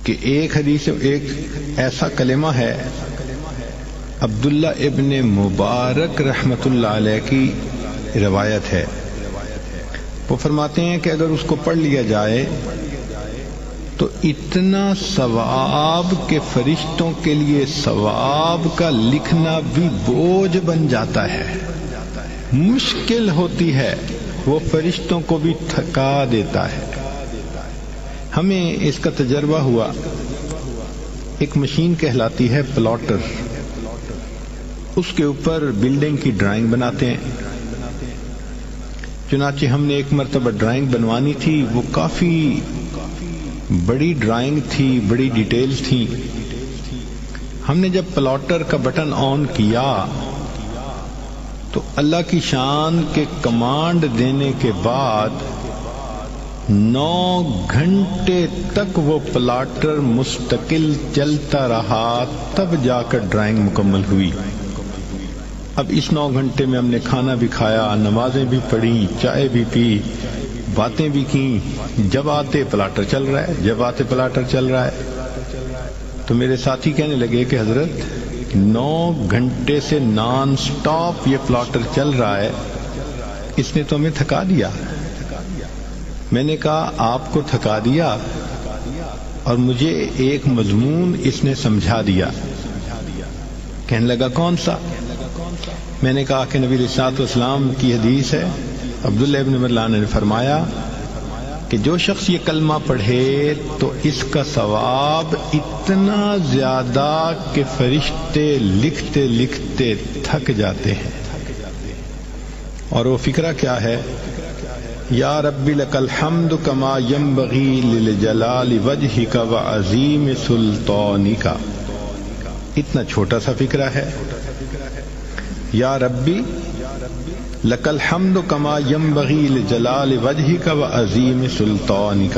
کہ ایک حدیث ایک ایسا کلمہ ہے عبداللہ ابن مبارک رحمۃ اللہ علیہ کی روایت ہے، وہ فرماتے ہیں کہ اگر اس کو پڑھ لیا جائے تو اتنا ثواب کہ فرشتوں کے لیے ثواب کا لکھنا بھی بوجھ بن جاتا ہے، مشکل ہوتی ہے، وہ فرشتوں کو بھی تھکا دیتا ہے۔ ہمیں اس کا تجربہ ہوا، ایک مشین کہلاتی ہے پلاٹر، اس کے اوپر بلڈنگ کی ڈرائنگ بناتے ہیں۔ چنانچہ ہم نے ایک مرتبہ ڈرائنگ بنوانی تھی، وہ کافی بڑی ڈرائنگ تھی، بڑی ڈیٹیلز تھی۔ ہم نے جب پلاٹر کا بٹن آن کیا تو اللہ کی شان کے کمانڈ دینے کے بعد 9 گھنٹے تک وہ پلاٹر مستقل چلتا رہا، تب جا کر ڈرائنگ مکمل ہوئی۔ اب اس 9 گھنٹے میں ہم نے کھانا بھی کھایا، نمازیں بھی پڑھی، چائے بھی پی، باتیں بھی کی، جب آتے پلاٹر چل رہا ہے، جب آتے پلاٹر چل رہا ہے۔ تو میرے ساتھی کہنے لگے کہ حضرت 9 گھنٹے سے نان سٹاپ یہ پلاٹر چل رہا ہے، اس نے تو ہمیں تھکا دیا۔ میں نے کہا آپ کو تھکا دیا اور مجھے ایک مضمون اس نے سمجھا دیا۔ کہنے لگا کون سا؟ میں نے کہا کہ نبی علیہ الصلوۃ والسلام کی حدیث ہے، عبداللہ ابن مروان نے فرمایا کہ جو شخص یہ کلمہ پڑھے تو اس کا ثواب اتنا زیادہ کہ فرشتے لکھتے لکھتے تھک جاتے ہیں۔ اور وہ فکرہ کیا ہے؟ یا رب لک الحمد کما ینبغی لجلال وجہک وعظیم سلطانک۔ اتنا چھوٹا سا فکرہ ہے، یا ربی لک الحمد کما ینبغی لجلال وجہک وعظیم سلطانک۔